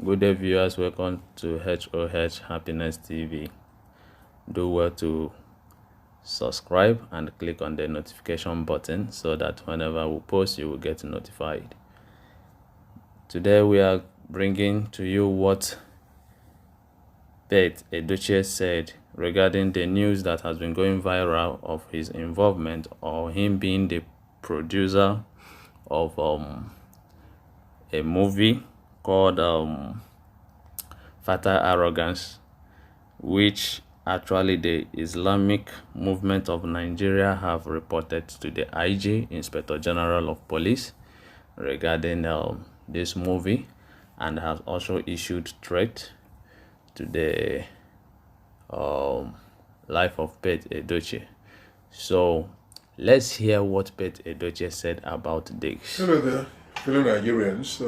Good day, viewers. Welcome to HOH Happiness TV. Do well to subscribe and click on the notification button so that whenever we post, you will get notified. Today, we are bringing to you what Edochie said regarding the news that has been going viral of his involvement or him being the producer of a movie called Fatal Arrogance, which actually the Islamic movement of Nigeria have reported to the IG, Inspector General of Police, regarding this movie, and have also issued threat to the life of Edochie. So let's hear what Edochie said about this. Hello there, fellow Nigerians.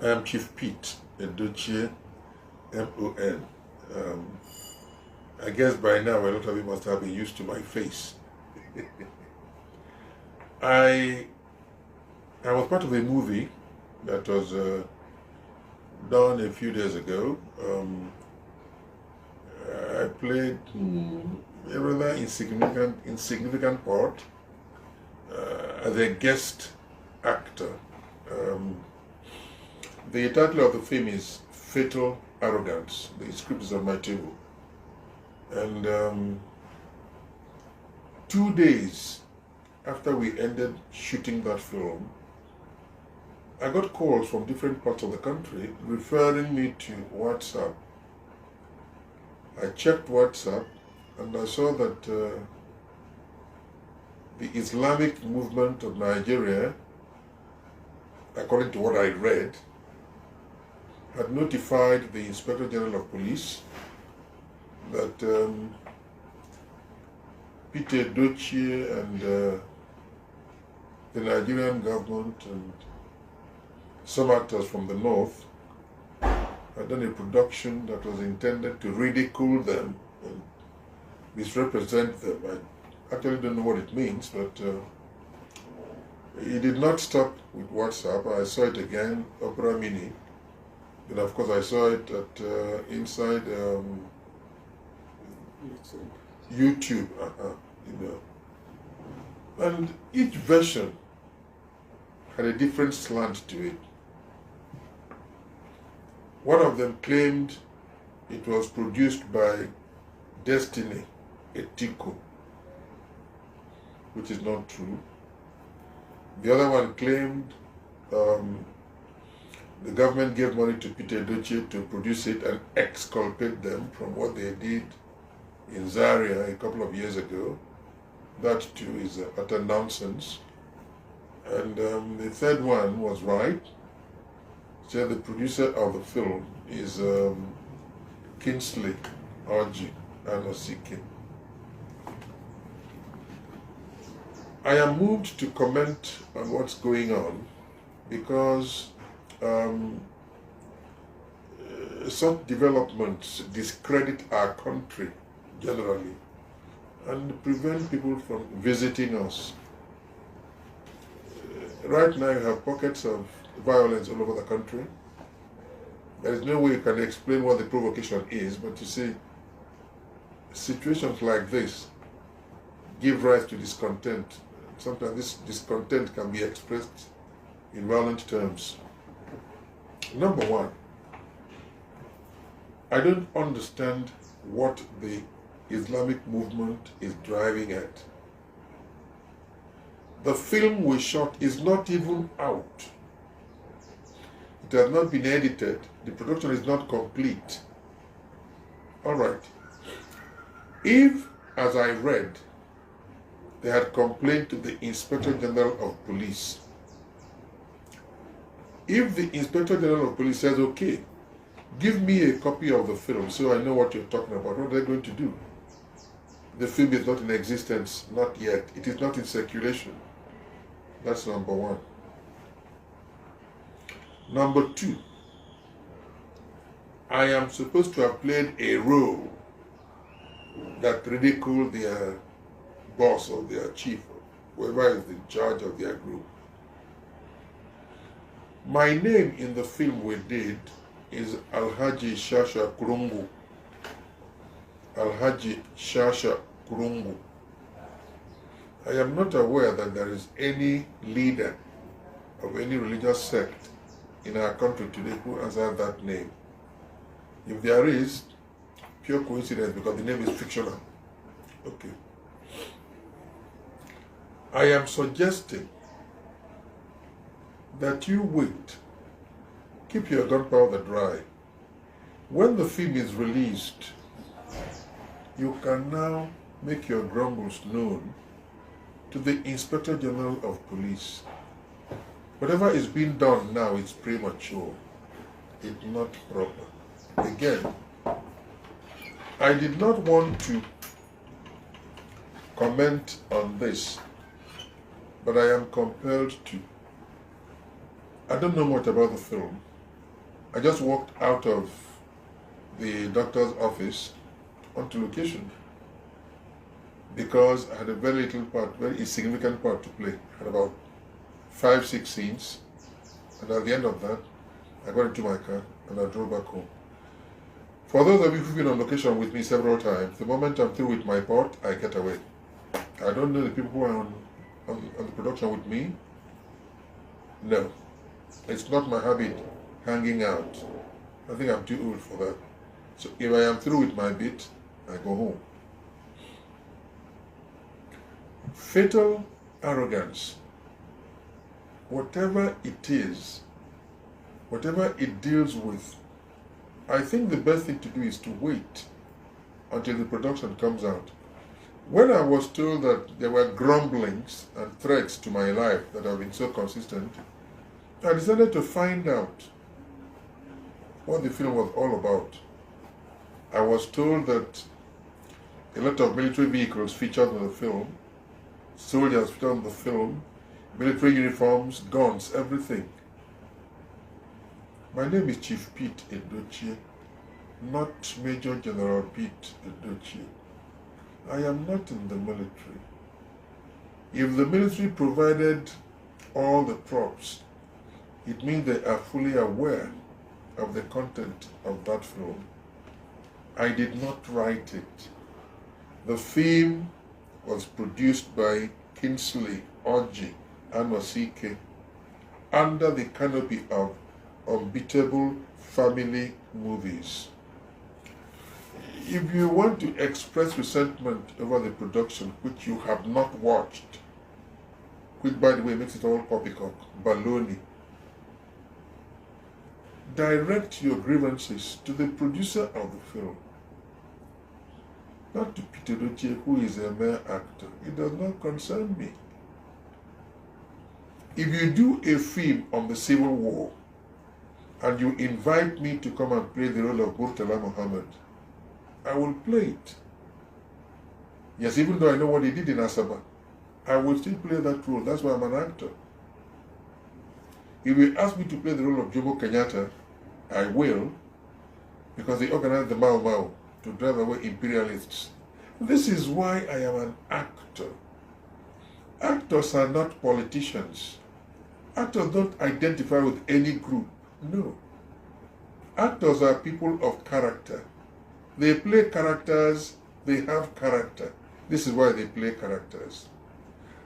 I am Chief Pete Edochie, MON. I guess by now a lot of you must have been used to my face. I was part of a movie that was done a few days ago. I played a rather insignificant part as a guest actor. The title of the film is Fatal Arrogance. The script is on my table. And 2 days after we ended shooting that film, I got calls from different parts of the country referring me to WhatsApp. I checked WhatsApp and I saw that the Islamic movement of Nigeria, according to what I read, had notified the Inspector General of Police that Peter Edochie and the Nigerian government and some actors from the north had done a production that was intended to ridicule them and misrepresent them. I actually don't know what it means, but it did not stop with WhatsApp. I saw it again, Opera Mini. And of course I saw it at inside YouTube, And each version had a different slant to it. One of them claimed it was produced by Destiny Etiko, which is not true. The other one claimed the government gave money to Peter Edochie to produce it and exculpate them from what they did in Zaria a couple of years ago. That too is utter nonsense. And the third one was right. So the producer of the film is Kingsley Orji Anosike. I am moved to comment on what's going on because such developments discredit our country generally and prevent people from visiting us. Right now you have pockets of violence all over the country. There is no way you can explain what the provocation is, but you see, situations like this give rise to discontent. Sometimes this discontent can be expressed in violent terms. Number one, I don't understand what the Islamic movement is driving at. The film we shot is not even out. It has not been edited. The production is not complete. All right. If, as I read, they had complained to the Inspector General of Police, if the Inspector General of Police says, okay, give me a copy of the film so I know what you're talking about, what are they going to do? The film is not in existence, not yet. It is not in circulation. That's number one. Number two, I am supposed to have played a role that ridiculed their boss or their chief, or whoever is in charge of their group. My name in the film we did is Alhaji Shasha Kurungu. Alhaji Shasha Kurungu. I am not aware that there is any leader of any religious sect in our country today who has had that name. If there is, pure coincidence because the name is fictional. Okay. I am suggesting that you wait. Keep your gunpowder dry. When the film is released, you can now make your grumbles known to the Inspector General of Police. Whatever is being done now is premature. It's not proper. Again, I did not want to comment on this, but I am compelled to. I don't know much about the film. I just walked out of the doctor's office onto location because I had a very little part, very insignificant part to play. I had about 5-6 scenes, and at the end of that, I got into my car and I drove back home. For those of you who've been on location with me several times, the moment I'm through with my part, I get away. I don't know the people who are on the production with me. No, it's not my habit hanging out. I think I'm too old for that. So if I am through with my bit, I go home. Fatal arrogance, whatever it is, whatever it deals with, I think the best thing to do is to wait until the production comes out. When I was told that there were grumblings and threats to my life that have been so consistent, I decided to find out what the film was all about. I was told that a lot of military vehicles featured in the film, soldiers featured in the film, military uniforms, guns, everything. My name is Chief Pete Edochie, not Major General Pete Edochie. I am not in the military. If the military provided all the props, it means they are fully aware of the content of that film. I did not write it. The film was produced by Kingsley Orji Anosike under the canopy of Unbeatable Family Movies. If you want to express resentment over the production which you have not watched, which by the way makes it all poppycock, baloney, direct your grievances to the producer of the film, not to Peter Edochie, who is a mere actor. It does not concern me. If you do a film on the Civil War and you invite me to come and play the role of Murtala Muhammad, I will play it. Yes, even though I know what he did in Asaba, I will still play that role. That's why I'm an actor. If you ask me to play the role of Jomo Kenyatta, I will, because they organized the Mau Mau to drive away imperialists. This is why I am an actor. Actors are not politicians. Actors don't identify with any group. No. Actors are people of character. They play characters, they have character. This is why they play characters.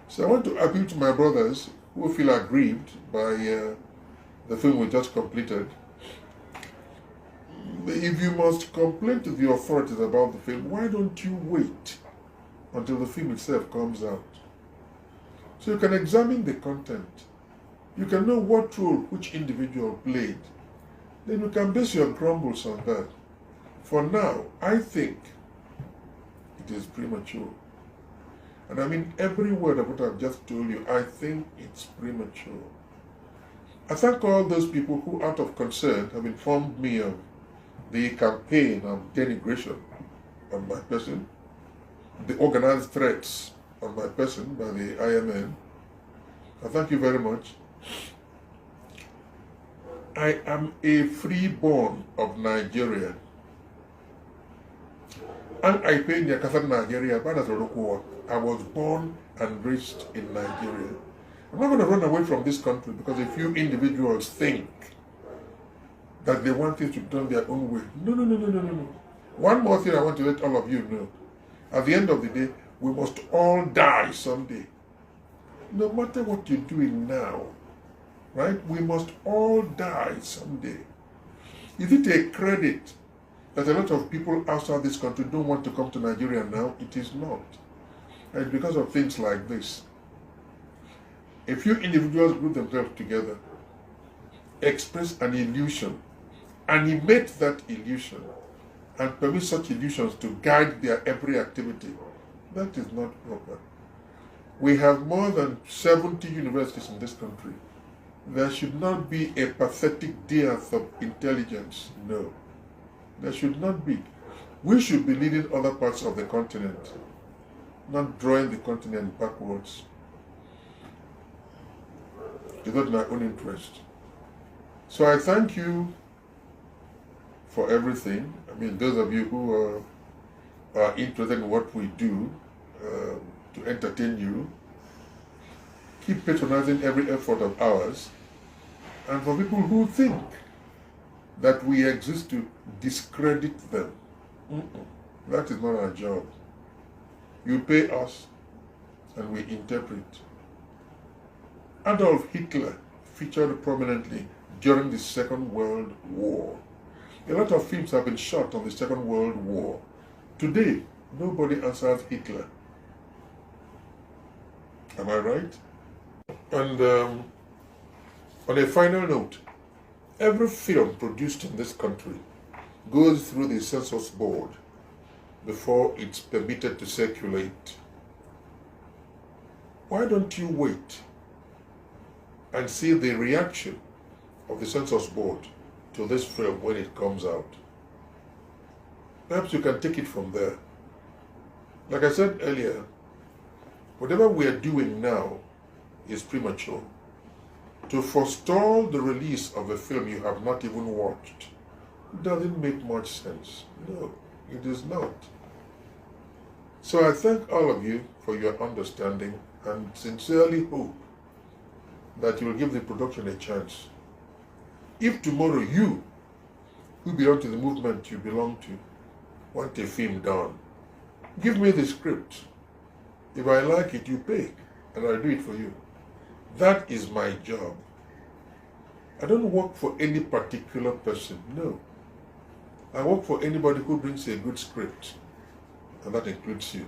So I want to appeal to my brothers who feel aggrieved by the film we just completed. If you must complain to the authorities about the film, why don't you wait until the film itself comes out? So you can examine the content. You can know what role which individual played. Then you can base your grumbles on that. For now, I think it is premature. And I mean every word of what I've just told you, I think it's premature. I thank all those people who, out of concern, have informed me of the campaign of denigration on my person, the organized threats on my person by the IMN. I thank you very much. I am a freeborn of Nigeria. And I pay Nigeria. I was born and raised in Nigeria. I'm not going to run away from this country because a few individuals think that they want things to be done their own way. No, no, no, no, no, no, no. One more thing I want to let all of you know. At the end of the day, we must all die someday. No matter what you're doing now, right? We must all die someday. Is it a credit that a lot of people outside this country don't want to come to Nigeria now? It is not. And it's because of things like this. A few individuals group themselves together, express an illusion, animate that illusion, and permit such illusions to guide their every activity. That is not proper. We have more than 70 universities in this country. There should not be a pathetic dearth of intelligence. No, there should not be. We should be leading other parts of the continent, not drawing the continent backwards. It's not in our own interest. So I thank you for everything. I mean, those of you who are interested in what we do to entertain you, keep patronizing every effort of ours. And for people who think that we exist to discredit them, that is not our job. You pay us and we interpret. Adolf Hitler featured prominently during the Second World War. A lot of films have been shot on the Second World War. Today, nobody answers Hitler. Am I right? And on a final note, every film produced in this country goes through the census board before it's permitted to circulate. Why don't you wait and see the reaction of the census board to this film when it comes out? Perhaps you can take it from there. Like I said earlier, whatever we are doing now is premature. To forestall the release of a film you have not even watched doesn't make much sense. No, it is not. So I thank all of you for your understanding and sincerely hope that you will give the production a chance. If tomorrow you, who belong to the movement you belong to, want a film done, give me the script. If I like it, you pay, and I'll do it for you. That is my job. I don't work for any particular person, no. I work for anybody who brings a good script, and that includes you.